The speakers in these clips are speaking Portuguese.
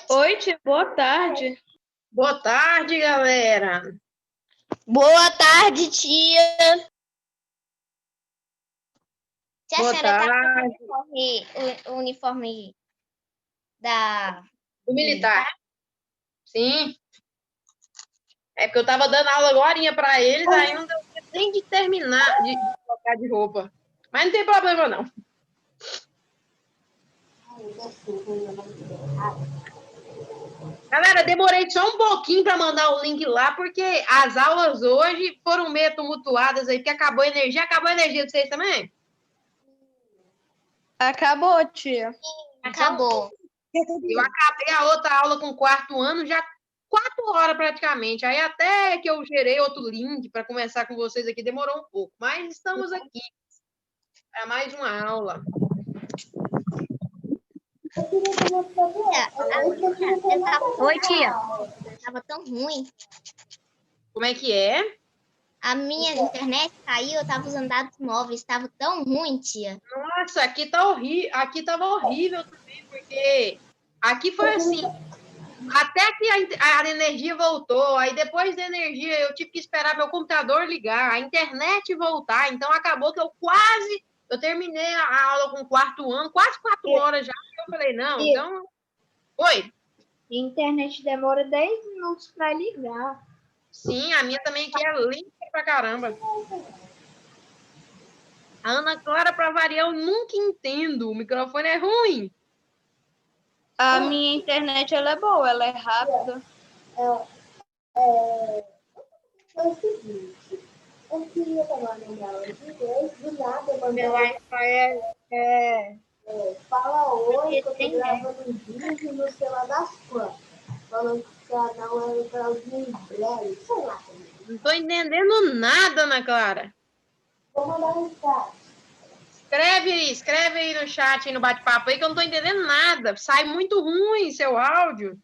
Oi, tia, boa tarde. Boa tarde, galera. Boa tarde, tia. Tia, Boa a senhora tá tarde. com o uniforme Do militar. Sim. É porque eu tava dando aula agorinha para eles, aí não deu tempo nem de terminar de trocar de roupa. Mas não tem problema, não. Galera, demorei só um pouquinho para mandar o link lá, porque as aulas hoje foram meio tumultuadas aí, porque acabou a energia. Acabou a energia de vocês também? Acabou, tia. Acabou. Eu acabei a outra aula com o quarto ano, já 4 horas praticamente. Aí até que eu gerei outro link para conversar com vocês aqui, demorou um pouco. Mas estamos aqui para mais uma aula. Oi, tia. Tava tão ruim. Como é que é? A minha internet caiu, eu tava usando dados móveis, tava tão ruim, tia. Nossa, aqui tá horrível. Aqui tava horrível também, porque aqui foi assim. Até que a energia voltou, aí depois da energia eu tive que esperar meu computador ligar, a internet voltar, então acabou que eu terminei a aula com o quarto ano, quase 4 horas já, eu falei, não, então... Oi? A internet demora 10 minutos para ligar. Sim, a minha também aqui é lenta pra caramba. A Ana Clara, pra variar, eu nunca entendo, o microfone é ruim. A minha internet, ela é boa, ela é rápida. Foi o seguinte, eu queria tomar minha aula de inglês, do nada eu mandei Meu Wi-Fi fala oi, que eu tô gravando um vídeo no celular das quantas, falando que o canal era para os breve, sei lá. Não tô entendendo nada, Ana Clara. Vou mandar um chat. Escreve aí no chat, aí no bate-papo aí, que eu não tô entendendo nada. Sai muito ruim seu áudio.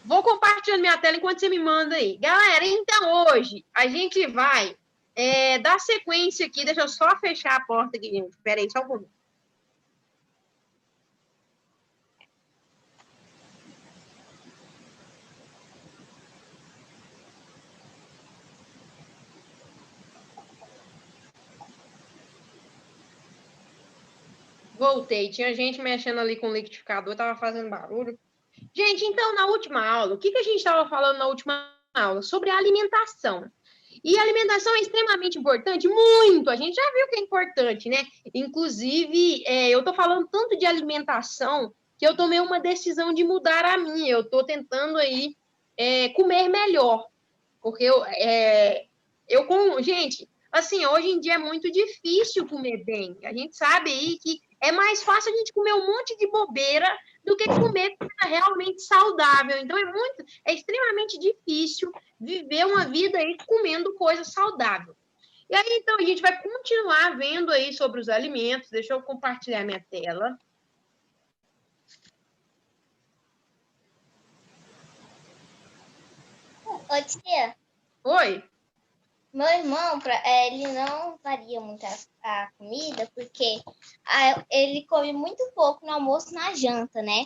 Vou compartilhando minha tela enquanto você me manda aí. Galera, então hoje a gente vai dar sequência aqui. Deixa eu só fechar a porta aqui, gente. Espera aí, só um pouquinho. Voltei. Tinha gente mexendo ali com o liquidificador, tava fazendo barulho. Gente, então, na última aula, o que a gente estava falando na última aula? Sobre a alimentação. E a alimentação é extremamente importante, muito. A gente já viu que é importante, né? Inclusive, eu estou falando tanto de alimentação que eu tomei uma decisão de mudar a minha. Eu estou tentando aí comer melhor. Porque gente, assim, hoje em dia é muito difícil comer bem. A gente sabe aí que é mais fácil a gente comer um monte de bobeira do que comer coisa realmente saudável. Então, é extremamente difícil viver uma vida aí comendo coisa saudável. E aí, então, a gente vai continuar vendo aí sobre os alimentos. Deixa eu compartilhar minha tela. Ô, tia. Oi? Meu irmão, ele não varia muito a comida, porque ele come muito pouco no almoço e na janta, né?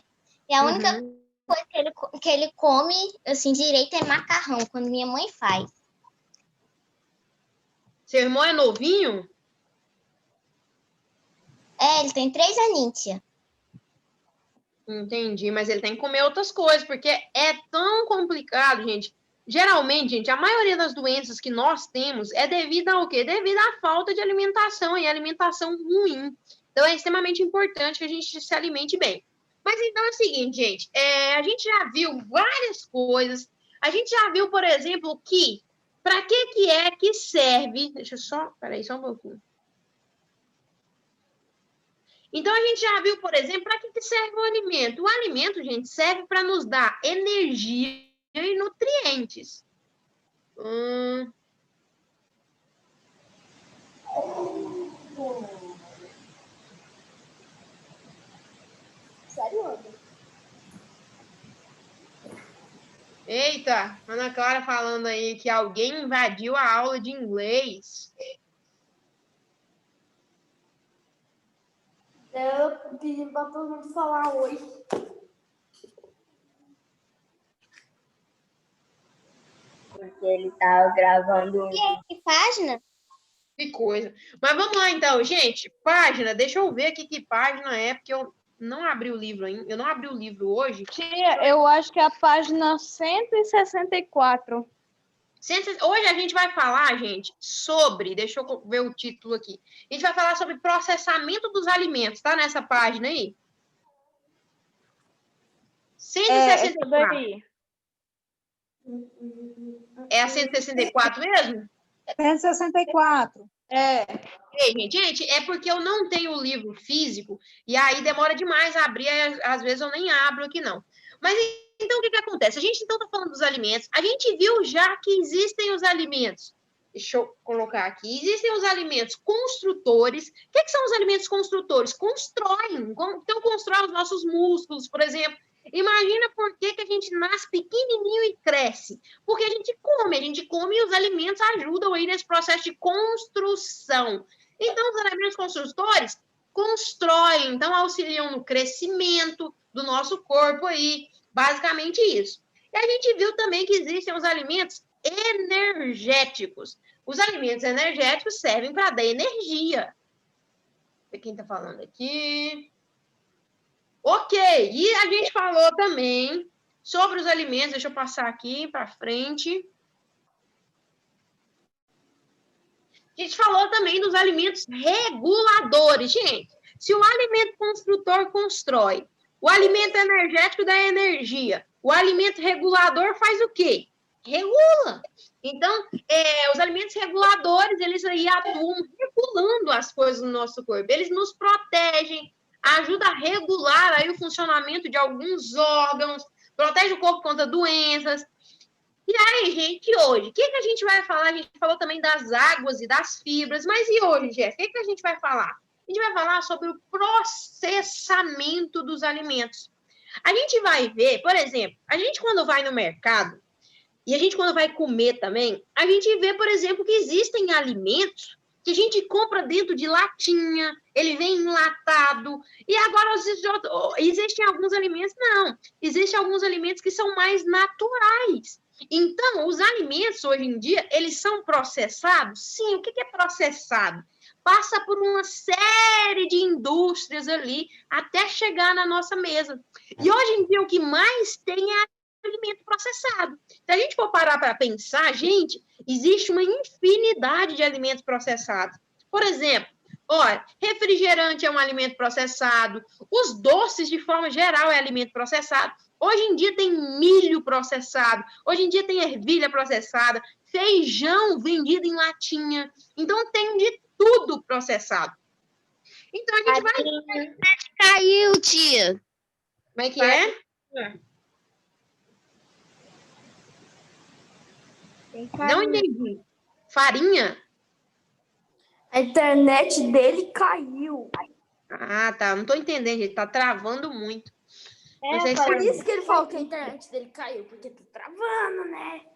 E a única coisa que ele come, assim, direito é macarrão, quando minha mãe faz. Seu irmão é novinho? Ele tem 3 aninhos, tia. Entendi, mas ele tem que comer outras coisas, porque é tão complicado, gente. Geralmente, gente, a maioria das doenças que nós temos é devido ao quê? Devido à falta de alimentação e alimentação ruim. Então, é extremamente importante que a gente se alimente bem. Mas então é o seguinte, gente, a gente já viu várias coisas. A gente já viu, por exemplo, que para que é que serve? Deixa eu só, peraí, só um pouquinho. Então, a gente já viu, por exemplo, para que serve o alimento. O alimento, gente, serve para nos dar energia e nutrientes. Sério? Eita, Ana Clara falando aí que alguém invadiu a aula de inglês. Eu pedi pra todo mundo falar oi. Porque ele tava gravando um. Que página? Que coisa. Mas vamos lá, então, gente. Página, deixa eu ver aqui que página é, porque eu não abri o livro ainda. Eu não abri o livro hoje. Tia, eu acho que é a página 164. Hoje a gente vai falar, gente, sobre... Deixa eu ver o título aqui. A gente vai falar sobre processamento dos alimentos, tá? Nessa página aí. 164. daí. É a 164 mesmo? 164. Ei, gente, é porque eu não tenho o livro físico e aí demora demais a abrir, às vezes eu nem abro aqui, não. Mas então o que acontece? A gente então está falando dos alimentos, a gente viu já que existem os alimentos. Deixa eu colocar aqui. Existem os alimentos construtores. O que são os alimentos construtores? Constroem. Então, constrói os nossos músculos, por exemplo. Imagina por que a gente nasce pequenininho e cresce. Porque a gente come e os alimentos ajudam aí nesse processo de construção. Então, os alimentos construtores constroem, então auxiliam no crescimento do nosso corpo aí. Basicamente isso. E a gente viu também que existem os alimentos energéticos. Os alimentos energéticos servem para dar energia. Quem está falando aqui? Ok, e a gente falou também sobre os alimentos, deixa eu passar aqui para frente. A gente falou também dos alimentos reguladores. Gente, se o alimento construtor constrói, o alimento energético dá energia, o alimento regulador faz o quê? Regula. Então, os alimentos reguladores, eles aí atuam regulando as coisas no nosso corpo. Eles nos protegem, ajuda a regular aí o funcionamento de alguns órgãos, protege o corpo contra doenças. E aí, gente, hoje, o que a gente vai falar? A gente falou também das águas e das fibras, mas e hoje, Jéssica, o que a gente vai falar? A gente vai falar sobre o processamento dos alimentos. A gente vai ver, por exemplo, a gente quando vai no mercado, e a gente quando vai comer também, a gente vê, por exemplo, que existem alimentos que a gente compra dentro de latinha, ele vem enlatado, e agora existem alguns alimentos, não, existem alguns alimentos que são mais naturais. Então, os alimentos, hoje em dia, eles são processados? Sim, o que é processado? Passa por uma série de indústrias ali, até chegar na nossa mesa. E hoje em dia, o que mais tem é alimento processado. Se a gente for parar para pensar, gente, existe uma infinidade de alimentos processados. Por exemplo, olha, refrigerante é um alimento processado, os doces, de forma geral, é alimento processado. Hoje em dia tem milho processado, hoje em dia tem ervilha processada, feijão vendido em latinha. Então, tem de tudo processado. Então, a gente vai... Caiu, tia. Como é que é? Não entendi. Farinha? A internet dele caiu. Ah, tá. Não tô entendendo, gente. Tá travando muito. Não sei se Por isso que ele falou que a internet dele caiu, porque tá travando, né?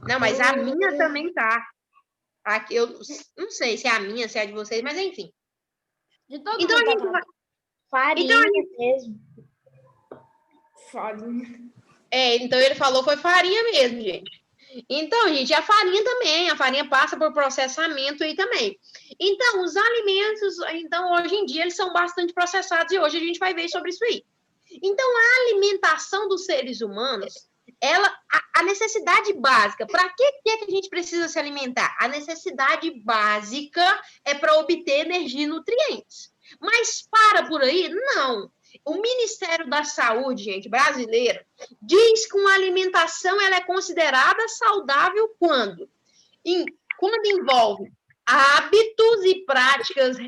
Não, mas a minha também tá. Aqui, eu não sei se é a minha, se é a de vocês, mas enfim. De todo Então, a mundo gente vai... Farinha mesmo. Farinha. Então ele falou foi farinha mesmo, gente. Então, gente, a farinha também, a farinha passa por processamento aí também. Então, os alimentos, então, hoje em dia, eles são bastante processados e hoje a gente vai ver sobre isso aí. Então, a alimentação dos seres humanos, a necessidade básica, para que a gente precisa se alimentar? A necessidade básica é para obter energia e nutrientes. Mas para por aí? Não. O Ministério da Saúde, gente, brasileiro, diz que uma alimentação ela é considerada saudável quando envolve hábitos e práticas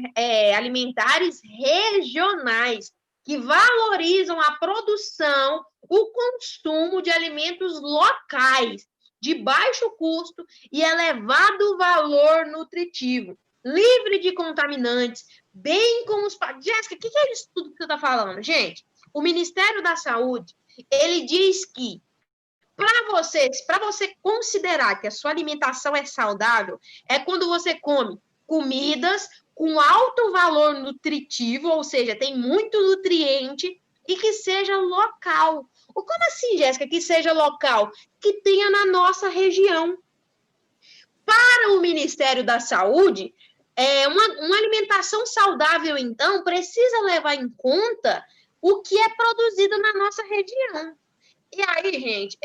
alimentares regionais que valorizam a produção, o consumo de alimentos locais de baixo custo e elevado valor nutritivo, livre de contaminantes, bem como os... Jéssica, o que é isso tudo que você está falando? Gente, o Ministério da Saúde, ele diz que para você considerar que a sua alimentação é saudável, é quando você come comidas com alto valor nutritivo, ou seja, tem muito nutriente e que seja local. Como assim, Jéssica, que seja local? Que tenha na nossa região. Para o Ministério da Saúde, uma alimentação saudável, então, precisa levar em conta o que é produzido na nossa região. E aí, gente,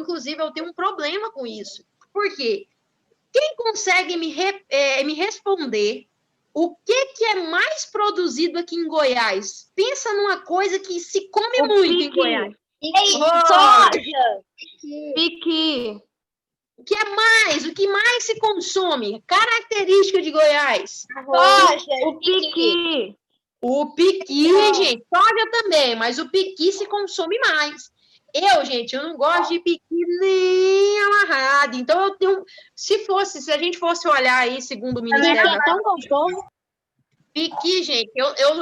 inclusive, eu tenho um problema com isso. Por quê? Quem consegue me responder o que é mais produzido aqui em Goiás? Pensa numa coisa que se come muito em Goiás. Soja! Piqui. O que mais se consome? Característica de Goiás. Soja! O piqui. O piqui, gente, soja também, mas o piqui se consome mais. Gente, eu não gosto de piqui nem amarrado. Então, eu tenho. Se a gente fosse olhar aí, segundo o Ministério da Tão gostoso. piqui, gente, eu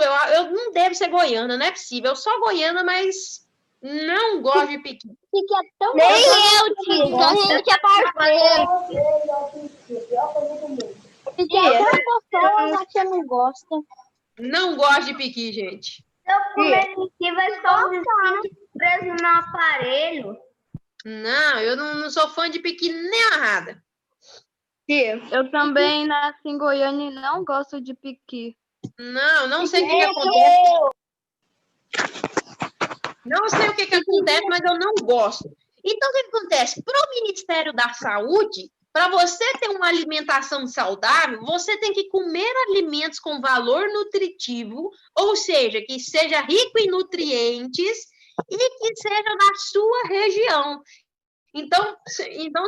não devo ser goiana, não é possível. Eu sou goiana, mas não gosto de piqui. Piqui é tão gostoso. Nem eu, tio. Só a gente é parceiro. Piqui é tão gostoso, mas você não gosta. Não gosto de piqui, gente. Se eu comer piqui, vai ficar um preso no aparelho. Não, eu não sou fã de piqui nem amarrada. Eu também nasci em Goiânia e não gosto de piqui. Não sei o que acontece. Não sei o que acontece, mas eu não gosto. Então, o que acontece? Para o Ministério da Saúde, para você ter uma alimentação saudável, você tem que comer alimentos com valor nutritivo, ou seja, que seja rico em nutrientes e que seja da sua região. Então,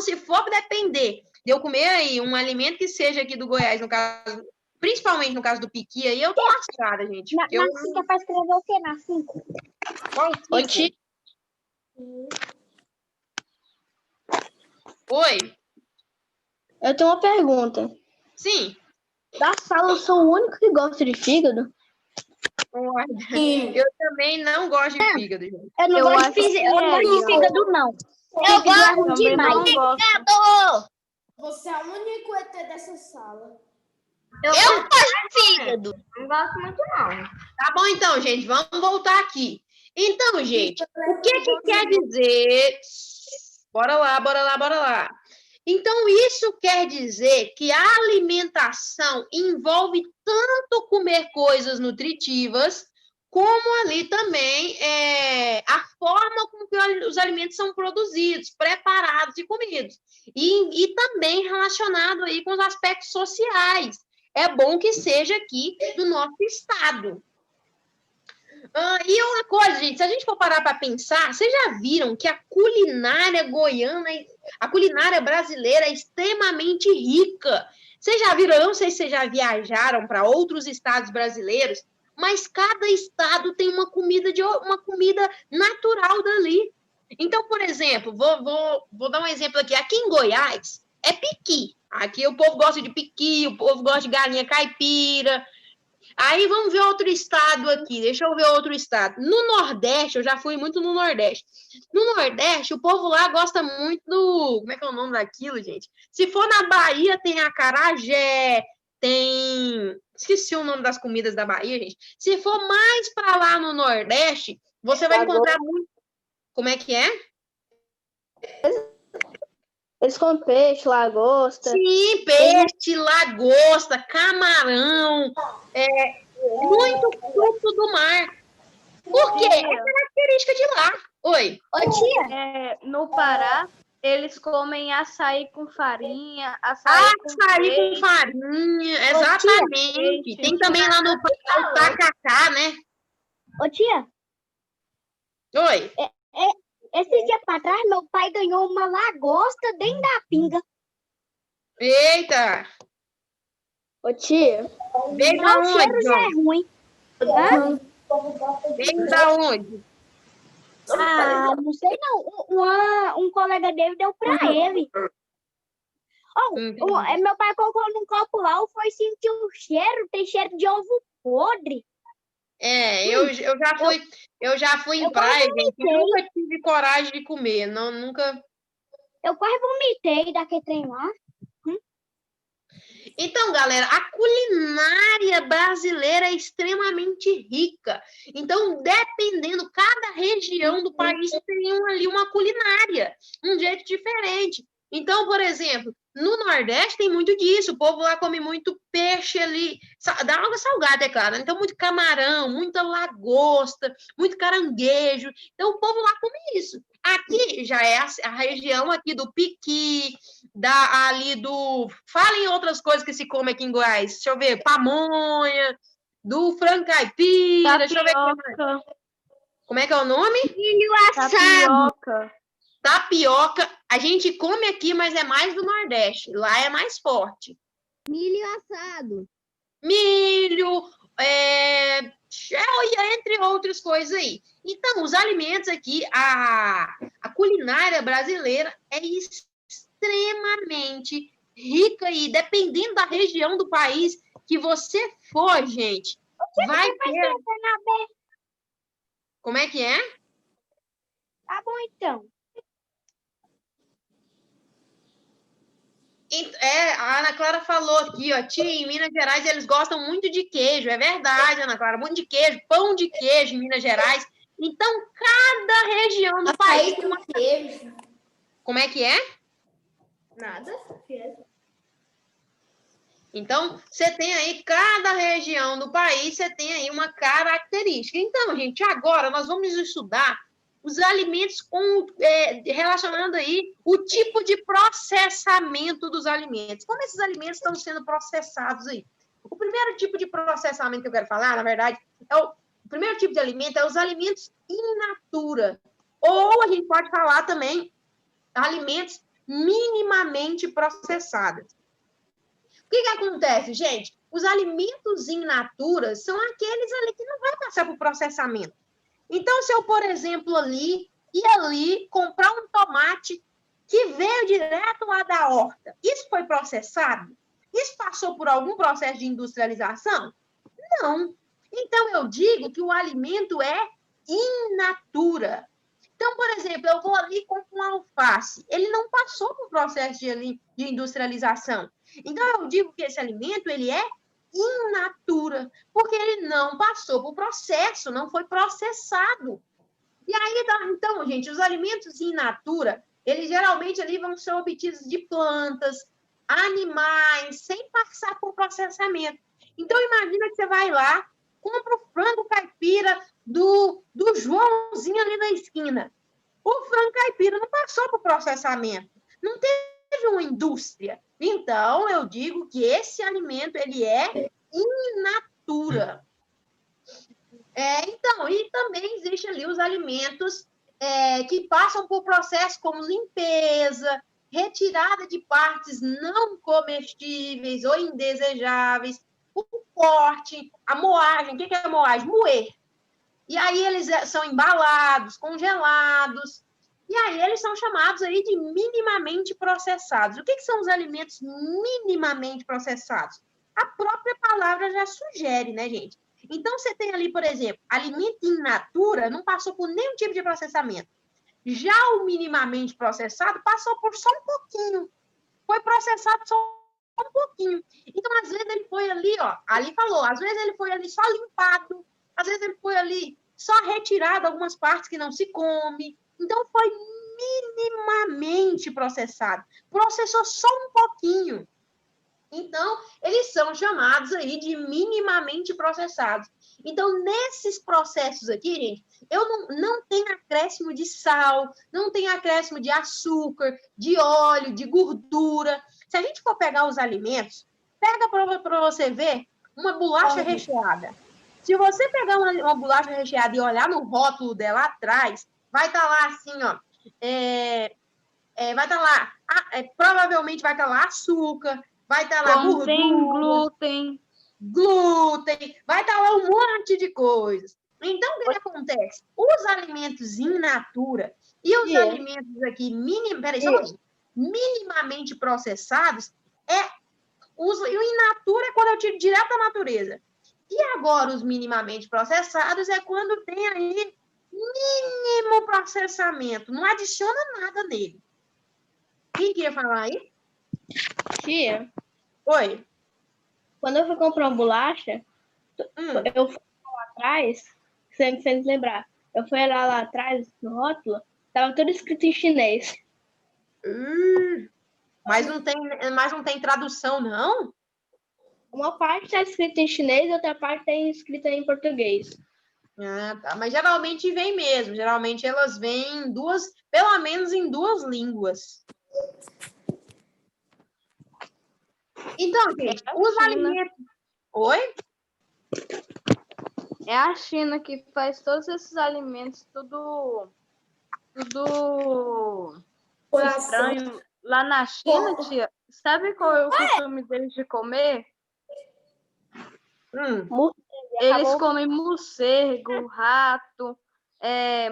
se for depender de eu comer aí um alimento que seja aqui do Goiás, no caso, principalmente no caso do piqui, aí eu tô lascada, gente. Na 5 é para escrever o quê? Na 5? Qual 5? Oi? Eu tenho uma pergunta. Sim. Da sala, eu sou o único que gosta de fígado? Eu também não gosto de fígado, gente. Eu não gosto de fígado, não. Eu gosto demais. Fígado! Você é o único ET dessa sala. Eu gosto de fígado. Não gosto muito, não. Tá bom, então, gente. Vamos voltar aqui. Então, gente, o que quer dizer... Bora lá. Então, isso quer dizer que a alimentação envolve tanto comer coisas nutritivas, como ali também a forma como que os alimentos são produzidos, preparados e comidos. E também relacionado aí com os aspectos sociais. É bom que seja aqui do nosso estado. E uma coisa, gente, se a gente for parar para pensar, vocês já viram que a culinária goiana, a culinária brasileira é extremamente rica. Vocês já viram, eu não sei se vocês já viajaram para outros estados brasileiros, mas cada estado tem uma comida natural dali. Então, por exemplo, vou dar um exemplo aqui. Aqui em Goiás é piqui. Aqui o povo gosta de piqui, o povo gosta de galinha caipira. Aí vamos ver outro estado aqui. Deixa eu ver outro estado. No Nordeste, eu já fui muito no Nordeste. No Nordeste, o povo lá gosta muito do... Como é que é o nome daquilo, gente? Se for na Bahia, tem acarajé, tem... Esqueci o nome das comidas da Bahia, gente. Se for mais para lá no Nordeste, você vai encontrar muito... Como é que é? Eles comem peixe, lagosta. Sim, peixe, lagosta, camarão, muito fruto do mar. Por quê? É característica de lá. Oi. Ô, tia. No Pará, eles comem açaí com farinha, açaí com farinha, exatamente. Tem também lá no Pará o tacacá, né? Ô, tia. Oi. Esse dia pra trás, meu pai ganhou uma lagosta dentro da pinga. Eita! Ô, tia. Veio da O cheiro onde, já é ruim. Veio da onde? Ah, não sei não. Um colega dele deu pra ele. Meu pai colocou num copo lá, foi sentir um cheiro, tem cheiro de ovo podre. Eu já fui em praia, gente. Eu nunca tive coragem de comer. Não, nunca. Eu quase vomitei daquele trem lá. Então, galera, a culinária brasileira é extremamente rica. Então, dependendo, cada região do país tem ali uma culinária, um jeito diferente. Então, por exemplo, no Nordeste tem muito disso. O povo lá come muito peixe ali, da água salgada, é claro. Então, muito camarão, muita lagosta, muito caranguejo. Então, o povo lá come isso. Aqui já é a região aqui do piqui, ali do... Falem outras coisas que se come aqui em Goiás. Deixa eu ver. Pamonha, do frango caipira. Deixa eu ver. Como é que é o nome? Milho assado. Tapioca. Tapioca. A gente come aqui, mas é mais do Nordeste. Lá é mais forte. Milho assado. Milho, entre outras coisas aí. Então, os alimentos aqui, a culinária brasileira é extremamente rica e dependendo da região do país que você for, gente, vai ter... Como é que é? Tá bom, então. A Ana Clara falou aqui, ó, tia, em Minas Gerais eles gostam muito de queijo, é verdade, Ana Clara, muito de queijo, pão de queijo em Minas Gerais. Então, cada região do país tem uma... queijo. Como é que é? Nada. Então, você tem aí, cada região do país, você tem aí uma característica. Então, gente, agora nós vamos estudar os alimentos relacionando aí o tipo de processamento dos alimentos. Como esses alimentos estão sendo processados aí? O primeiro tipo de processamento que eu quero falar, na verdade, o primeiro tipo de alimento é os alimentos in natura. Ou a gente pode falar também alimentos minimamente processados. O que acontece, gente? Os alimentos in natura são aqueles ali que não vai passar por processamento. Então, se eu, por exemplo, ir ali comprar um tomate que veio direto lá da horta, isso foi processado? Isso passou por algum processo de industrialização? Não. Então, eu digo que o alimento é in natura. Então, por exemplo, eu vou ali e compro um alface. Ele não passou por processo de industrialização. Então, eu digo que esse alimento, ele é in natura, porque ele não passou por processo, não foi processado. E aí, então, gente, os alimentos in natura, eles geralmente ali vão ser obtidos de plantas, animais, sem passar por processamento. Então, imagina que você vai lá, compra o frango caipira do Joãozinho ali na esquina. O frango caipira não passou por processamento, não teve uma indústria. Então, eu digo que esse alimento, ele é in natura. Então, e também existem ali os alimentos que passam por processos como limpeza, retirada de partes não comestíveis ou indesejáveis, o corte, a moagem. O que é a moagem? Moer. E aí eles são embalados, congelados, e aí eles são chamados aí de minimamente processados. O que são os alimentos minimamente processados? A própria palavra já sugere, né, gente? Então, você tem ali, por exemplo, alimento in natura não passou por nenhum tipo de processamento. Já o minimamente processado passou por só um pouquinho. Foi processado só um pouquinho. Então, às vezes ele foi ali, ó, ali falou, às vezes ele foi ali só limpado, às vezes ele foi ali só retirado algumas partes que não se come. Então, foi minimamente processado. Processou só um pouquinho. Então, eles são chamados aí de minimamente processados. Então, nesses processos aqui, gente, eu não tenho acréscimo de sal, não tenho acréscimo de açúcar, de óleo, de gordura. Se a gente for pegar os alimentos, pega para você ver uma bolacha recheada. Se você pegar uma bolacha recheada e olhar no rótulo dela atrás, vai estar lá assim, ó, vai estar lá, provavelmente vai estar lá açúcar, vai estar lá gordura, glúten, vai estar lá um monte de coisas. Então, o que acontece? Os alimentos in natura e os alimentos aqui minimamente processados, o in natura é quando eu tiro direto da natureza. E agora, os minimamente processados é quando tem aí mínimo processamento, não adiciona nada nele. Quem queria falar aí? Tia, Oi. quando eu fui comprar uma bolacha, eu fui lá atrás, você me fez lembrar. Eu fui olhar lá atrás, no rótulo, tava tudo escrito em chinês. Mas não tem tradução, não? Uma parte tá escrita em chinês, outra parte tá escrita em português. Ah, tá. Mas geralmente vem mesmo. Geralmente elas vêm em duas, pelo menos em duas línguas. Então, gente, os alimentos... Oi? É a China que faz todos esses alimentos tudo estranho. Lá na China, tia, sabe qual é o costume deles de comer? Eles comem morcego, rato,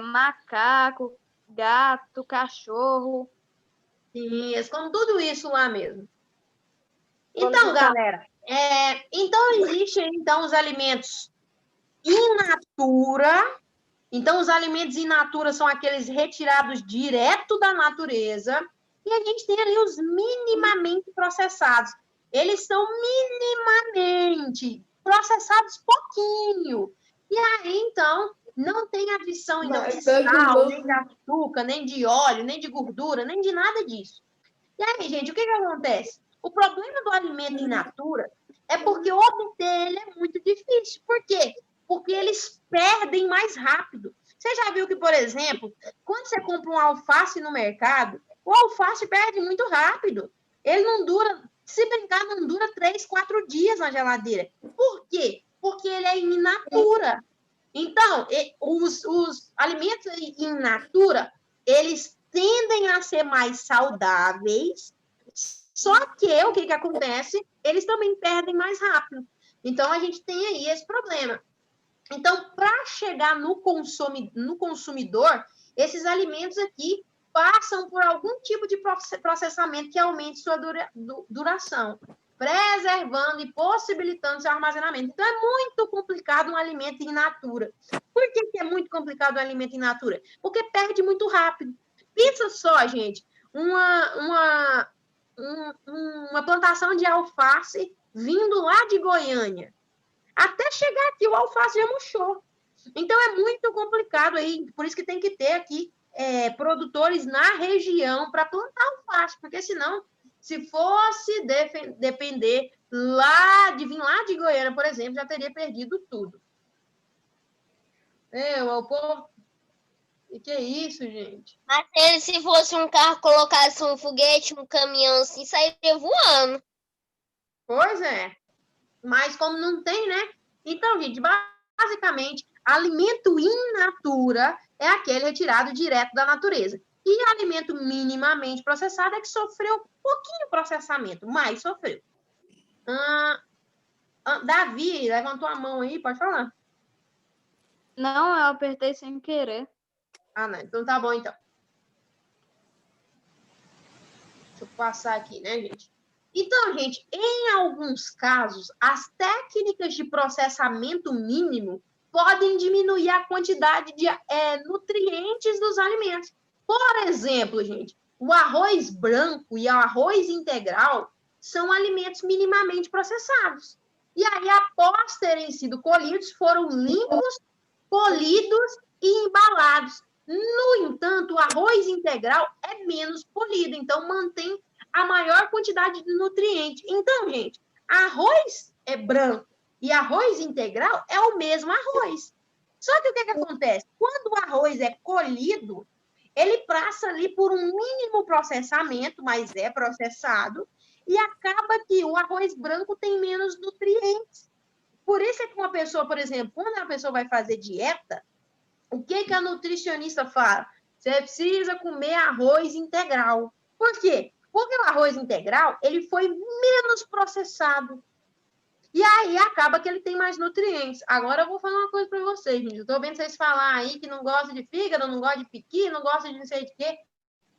macaco, gato, cachorro. Sim, eles comem tudo isso lá mesmo. Então, galera, então existe então os alimentos in natura. Então, os alimentos in natura são aqueles retirados direto da natureza. E a gente tem ali os minimamente processados. Eles são minimamente processados pouquinho. E aí, então, não tem adição então, de sal, nem de açúcar, nem de óleo, nem de gordura, nem de nada disso. E aí, gente, o que acontece? O problema do alimento in natura é porque obter ele é muito difícil. Por quê? Porque eles perdem mais rápido. Você já viu que, por exemplo, quando você compra um alface no mercado, o alface perde muito rápido. Ele não dura, se brincar, não dura 3, 4 dias na geladeira. Por quê? Porque ele é in natura. Então, os alimentos in natura, eles tendem a ser mais saudáveis, só que o que acontece? Eles também perdem mais rápido. Então, a gente tem aí esse problema. Então, para chegar no consumidor, esses alimentos aqui passam por algum tipo de processamento que aumente sua duração, preservando e possibilitando seu armazenamento. Então, é muito complicado um alimento in natura. Por que é muito complicado um alimento in natura? Porque perde muito rápido. Pensa só, gente, uma plantação de alface vindo lá de Goiânia. Até chegar aqui, o alface já murchou. Então, é muito complicado aí. Por isso que tem que ter aqui produtores na região para plantar alface. Porque, senão, se fosse depender vir lá de Goiânia, por exemplo, já teria perdido tudo. O povo... E que é isso, gente? Mas se fosse um carro, colocasse um foguete, um caminhão assim, sairia voando. Pois é. Mas como não tem, né? Então, gente, basicamente, alimento in natura é aquele retirado direto da natureza. E alimento minimamente processado é que sofreu pouquinho processamento, mas sofreu. Davi, levantou a mão aí, pode falar. Não, eu apertei sem querer. Ah, não. Então tá bom, então. Deixa eu passar aqui, né, gente? Então, gente, em alguns casos, as técnicas de processamento mínimo podem diminuir a quantidade de nutrientes dos alimentos. Por exemplo, gente, o arroz branco e o arroz integral são alimentos minimamente processados. E aí, após terem sido colhidos, foram limpos, polidos e embalados. No entanto, o arroz integral é menos polido, então mantém a maior quantidade de nutrientes. Então, gente, arroz é branco e arroz integral é o mesmo arroz. Só que o que acontece? Quando o arroz é colhido, ele passa ali por um mínimo processamento, mas é processado, e acaba que o arroz branco tem menos nutrientes. Por isso é que uma pessoa, por exemplo, quando a pessoa vai fazer dieta, o que a nutricionista fala? Você precisa comer arroz integral. Por quê? Porque o arroz integral, ele foi menos processado. E aí, acaba que ele tem mais nutrientes. Agora, eu vou falar uma coisa para vocês, gente. Eu estou vendo vocês falar aí que não gosta de fígado, não gosta de piqui, não gosta de não sei de quê.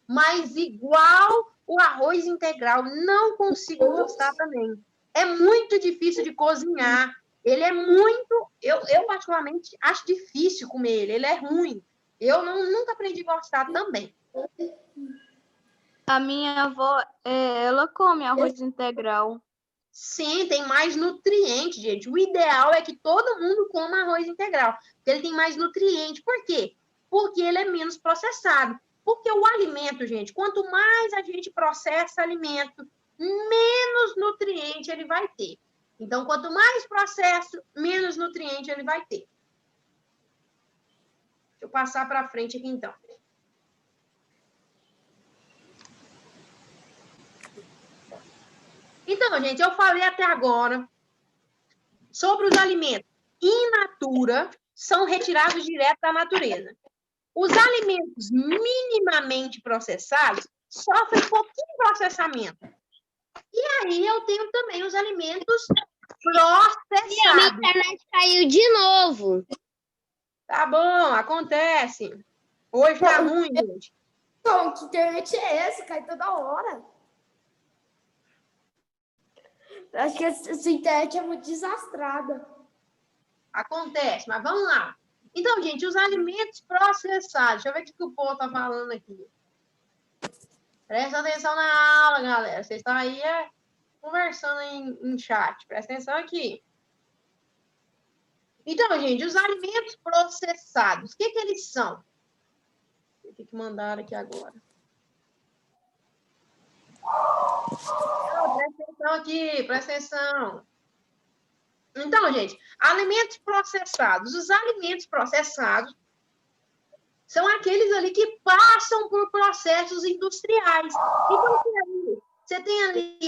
Mas igual o arroz integral, não consigo gostar também. É muito difícil de cozinhar. Ele é muito... Eu particularmente, acho difícil comer ele. Ele é ruim. Eu nunca aprendi a gostar também. A minha avó, ela come arroz integral. Sim, tem mais nutriente, gente. O ideal é que todo mundo coma arroz integral, porque ele tem mais nutriente. Por quê? Porque ele é menos processado. Porque o alimento, gente, quanto mais a gente processa alimento, menos nutriente ele vai ter. Então, quanto mais processo, menos nutriente ele vai ter. Deixa eu passar para frente aqui, então. Então, gente, eu falei até agora sobre os alimentos in natura, são retirados direto da natureza. Os alimentos minimamente processados sofrem pouquinho processamento. E aí eu tenho também os alimentos processados. A minha internet caiu de novo. Tá bom, acontece. Hoje tá ruim, gente. Então, que internet é essa? Cai toda hora. Acho que essa internet é muito desastrada. Acontece, mas vamos lá. Então, gente, os alimentos processados. Deixa eu ver o que o povo tá falando aqui. Presta atenção na aula, galera. Vocês estão aí conversando em chat. Presta atenção aqui. Então, gente, os alimentos processados, o que eles são? Eu tenho que mandar aqui agora. Presta atenção aqui, presta atenção. Então, gente, alimentos processados. Os alimentos processados são aqueles ali que passam por processos industriais. Então, você tem ali,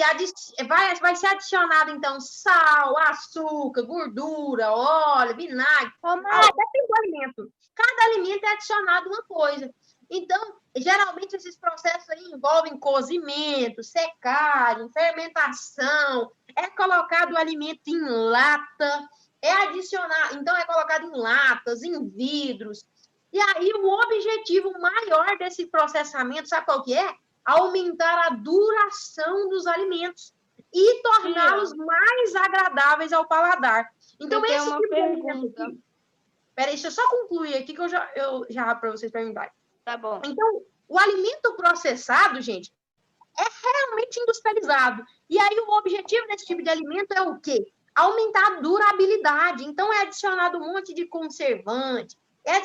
vai ser adicionado, então, sal, açúcar, gordura, óleo, vinagre. Depende do alimento. Cada alimento é adicionado uma coisa. Então, geralmente, esses processos aí envolvem cozimento, secagem, fermentação, é colocado o alimento em lata, então é colocado em latas, em vidros. E aí, o objetivo maior desse processamento, sabe qual que é? Aumentar a duração dos alimentos e torná-los mais agradáveis ao paladar. Então, esse tipo de alimento aqui... Peraí, deixa eu só concluir aqui que eu já para vocês perguntarem. Tá bom. Então, o alimento processado, gente, é realmente industrializado. E aí, o objetivo desse tipo de alimento é o quê? Aumentar a durabilidade. Então, é adicionado um monte de conservante, é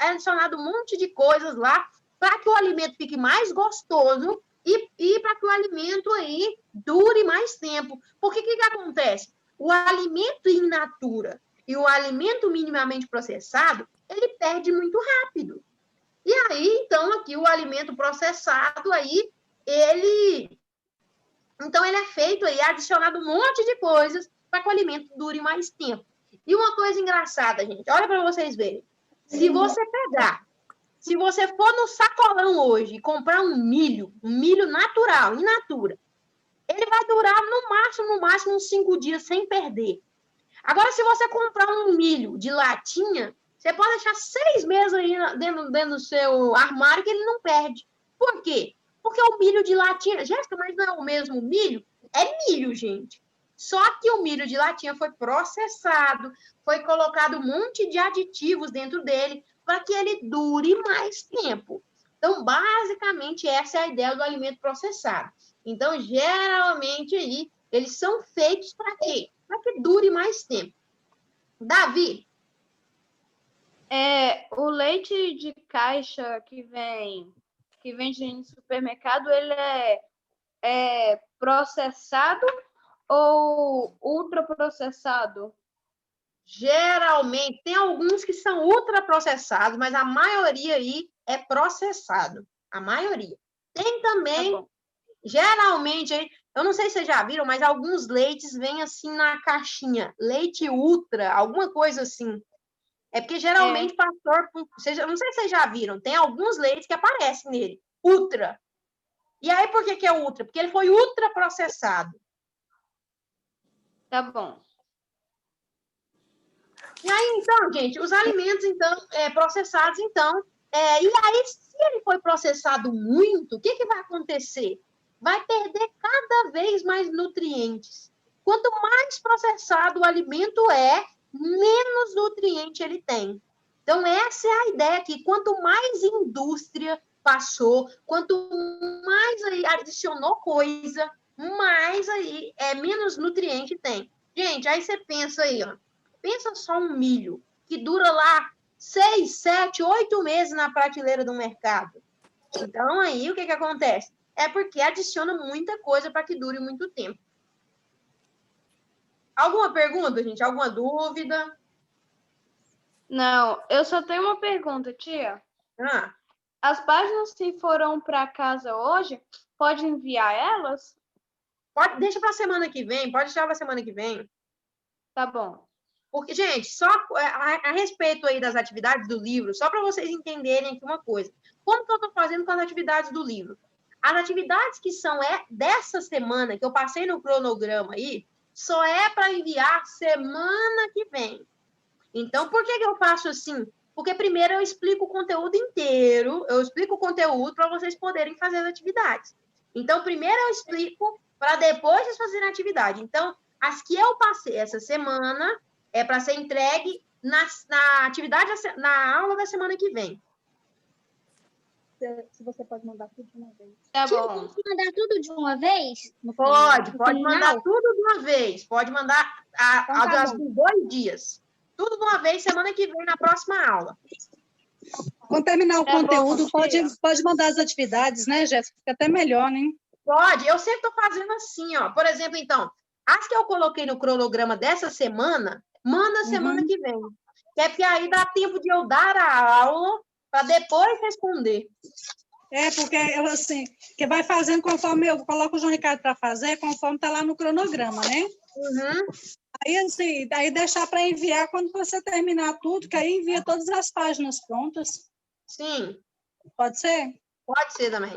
adicionado um monte de coisas lá para que o alimento fique mais gostoso e para que o alimento aí dure mais tempo. Porque o que acontece? O alimento in natura e o alimento minimamente processado, ele perde muito rápido. E aí, então, aqui o alimento processado aí, então ele é feito aí, adicionado um monte de coisas para que o alimento dure mais tempo. E uma coisa engraçada, gente, olha para vocês verem. Se você for no sacolão hoje e comprar um milho natural, in natura, ele vai durar no máximo uns 5 dias sem perder. Agora, se você comprar um milho de latinha, você pode deixar 6 meses aí dentro do seu armário que ele não perde. Por quê? Porque o milho de latinha... Jéssica, mas não é o mesmo milho? É milho, gente. Só que o milho de latinha foi processado, foi colocado um monte de aditivos dentro dele para que ele dure mais tempo. Então, basicamente, essa é a ideia do alimento processado. Então, geralmente, aí, eles são feitos para quê? Para que dure mais tempo. Davi? O leite de caixa que vende em supermercado, ele é processado ou ultraprocessado? Geralmente, tem alguns que são ultraprocessados, mas a maioria aí é processado. A maioria. Tem também, Tá bom. geralmente, eu não sei se vocês já viram, mas alguns leites vêm assim na caixinha. Leite ultra, alguma coisa assim. É porque geralmente pastor, eu não sei se vocês já viram, tem alguns leites que aparecem nele. Ultra. E aí, por que é ultra? Porque ele foi ultraprocessado. Tá bom. E aí, então, gente, os alimentos, então, processados, então, e aí, se ele foi processado muito, o que vai acontecer? Vai perder cada vez mais nutrientes. Quanto mais processado o alimento é, menos nutriente ele tem. Então, essa é a ideia aqui. Quanto mais indústria passou, quanto mais aí adicionou coisa, mais aí menos nutriente tem. Gente, aí você pensa aí, ó. Pensa só um milho que dura lá 6, 7, 8 meses na prateleira do mercado. Então, aí, o que acontece? É porque adiciona muita coisa para que dure muito tempo. Alguma pergunta, gente? Alguma dúvida? Não, eu só tenho uma pergunta, tia. Ah, As páginas que foram para casa hoje, pode enviar elas? deixa para a semana que vem, pode deixar para a semana que vem. Tá bom. Porque, gente, só a respeito aí das atividades do livro, só para vocês entenderem aqui uma coisa. Como que eu estou fazendo com as atividades do livro? As atividades que são dessa semana, que eu passei no cronograma aí, só é para enviar semana que vem. Então, por que eu faço assim? Porque primeiro eu explico o conteúdo inteiro, eu explico o conteúdo para vocês poderem fazer as atividades. Então, primeiro eu explico para depois vocês fazerem a atividade. Então, as que eu passei essa semana é para ser entregue na atividade, na aula da semana que vem. Se você pode mandar tudo de uma vez. Tá Tia, bom. posso mandar tudo de uma vez? Pode mandar tudo de uma vez. Pode mandar as dos 2 dias. Tudo de uma vez, semana que vem, na próxima aula. Quando terminar o Tá bom, conteúdo, tia. pode mandar as atividades, né, Jéssica? Fica até melhor, né? Pode, eu sempre estou fazendo assim, ó. Por exemplo, então, as que eu coloquei no cronograma dessa semana, manda semana que vem. Que é porque aí dá tempo de eu dar a aula para depois responder. Porque eu, assim, que vai fazendo conforme eu coloco o João Ricardo para fazer, conforme está lá no cronograma, né? Uhum. Aí, assim, daí deixar para enviar quando você terminar tudo, que aí envia todas as páginas prontas. Sim, Pode ser? pode ser também.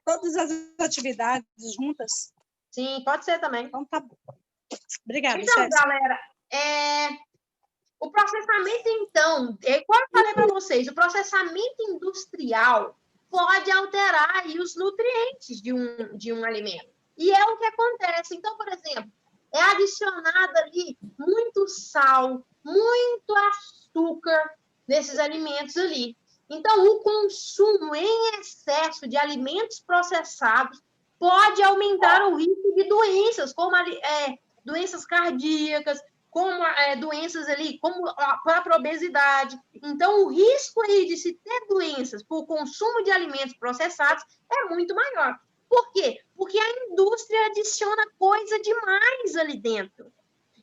Todas as atividades juntas. Sim, pode ser também. Então, tá bom. Obrigada, Então, Jéssica. galera, o processamento, então, como eu falei para vocês, o processamento industrial pode alterar aí os nutrientes de um alimento. E é o que acontece. Então, por exemplo, é adicionado ali muito sal, muito açúcar nesses alimentos ali. Então, o consumo em excesso de alimentos processados pode aumentar o risco de doenças, como doenças cardíacas, como doenças ali, como a própria obesidade. Então, o risco aí de se ter doenças por consumo de alimentos processados é muito maior. Por quê? Porque a indústria adiciona coisa demais ali dentro.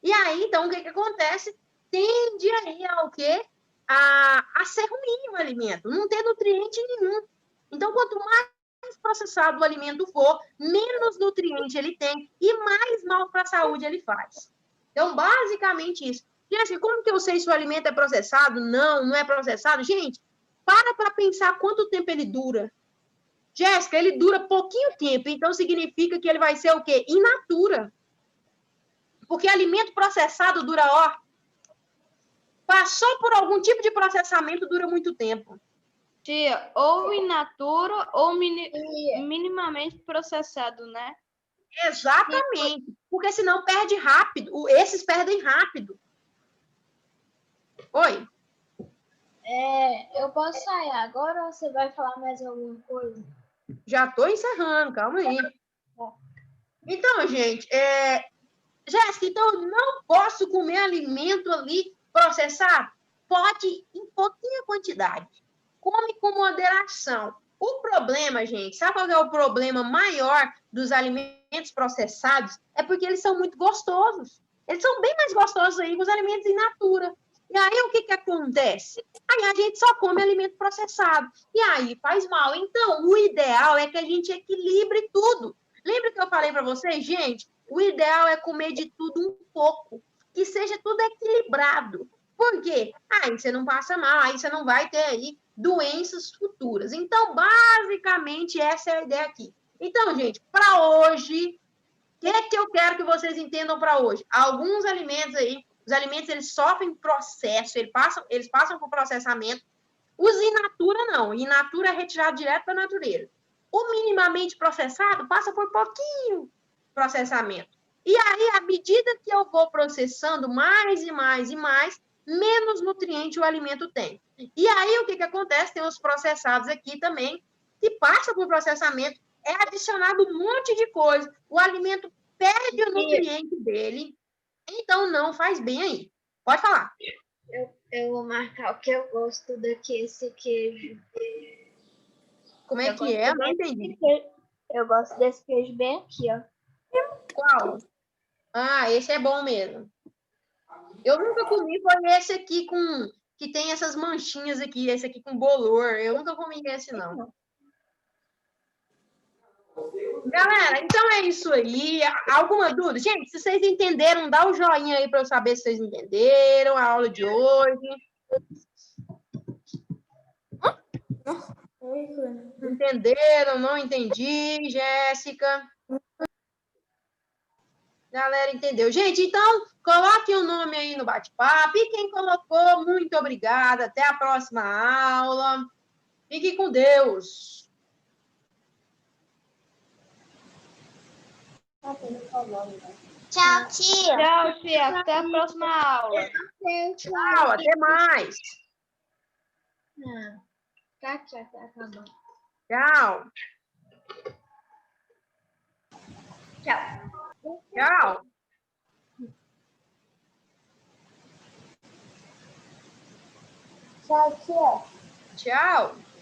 E aí, então, o que acontece? Tende aí ao quê? A ser ruim o alimento, não ter nutriente nenhum. Então, quanto mais processado o alimento for, menos nutriente ele tem e mais mal para a saúde ele faz. Então, basicamente isso. Jéssica, como que eu sei se o alimento é processado? Não é processado? Gente, para pensar quanto tempo ele dura. Jéssica, ele dura pouquinho tempo, então significa que ele vai ser o quê? In natura. Porque alimento processado dura, passou por algum tipo de processamento, dura muito tempo. Tia, ou in natura ou minimamente processado, né? Exatamente. Porque senão perde rápido. Esses perdem rápido. Oi? Eu posso sair agora ou você vai falar mais alguma coisa? Já estou encerrando, calma aí. Então, gente, Jéssica, então eu não posso comer alimento ali processado? Pode em pouquinha quantidade. Come com moderação. O problema, gente, sabe qual é o problema maior dos alimentos processados? É porque eles são muito gostosos. Eles são bem mais gostosos aí que os alimentos in natura. E aí, o que acontece? Aí a gente só come alimento processado. E aí faz mal. Então, o ideal é que a gente equilibre tudo. Lembra que eu falei para vocês, gente? O ideal é comer de tudo um pouco. Que seja tudo equilibrado. Por quê? Aí você não passa mal, aí você não vai ter aí doenças futuras. Então, basicamente, essa é a ideia aqui. Então, gente, para hoje, o que é que eu quero que vocês entendam para hoje? Alguns alimentos aí, os alimentos, eles sofrem processo, eles passam por processamento. Os in natura, não. In natura é retirado direto da natureza. O minimamente processado passa por pouquinho processamento. E aí, à medida que eu vou processando mais e mais e mais, menos nutriente o alimento tem. E aí, o que acontece? Tem os processados aqui também, que passa por processamento, é adicionado um monte de coisa. O alimento perde o nutriente dele, então não faz bem aí. Pode falar. Eu vou marcar o que eu gosto daqui, esse queijo. Como é que é? Eu não entendi. Eu gosto desse queijo bem aqui, ó. Qual? Ah, esse é bom mesmo. Eu nunca comi, foi esse aqui que tem essas manchinhas aqui, esse aqui com bolor. Eu nunca comi esse, não. Galera, então é isso aí. Alguma dúvida? Gente, se vocês entenderam, dá o joinha aí para eu saber se vocês entenderam a aula de hoje. Entenderam? Não entendi, Jéssica? Galera, entendeu? Gente, então, coloque o nome aí no bate-papo. E quem colocou, muito obrigada. Até a próxima aula. Fique com Deus. Tchau, tia. Tchau, tia. Até a próxima aula. Tchau, até mais. Tá, acabou. Tchau. Tchau. Tchau. Tchau, tia. Tchau.